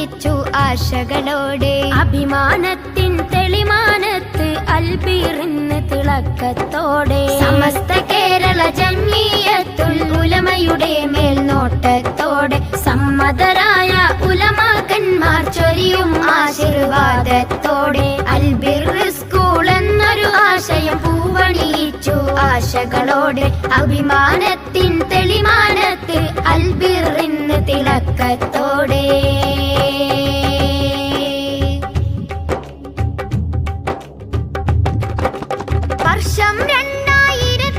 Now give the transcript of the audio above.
പൂവണിയിച്ചു ആശകളോടെ. അഭിമാനത്തിൻ തെളിമാനത്ത് അൽബീറിന്ന് തിളക്കത്തോടെ. സമസ്ത കേരള ജംഇയ്യത്തുൽ ഉലമയുടെ മേൽനോട്ടത്തോടെ സമ്മതരായ ഉലമാക്കന്മാർ ചൊരിയും ആശീർവാദത്തോടെ അൽബിർ സ്കൂൾ എന്നൊരു ആശയം പൂവണിയിച്ചു ആശകളോടെ. അഭിമാനത്തിൻ തെളിമാനത്ത് അൽബിറിന്ന് തിളക്കത്തോടെ.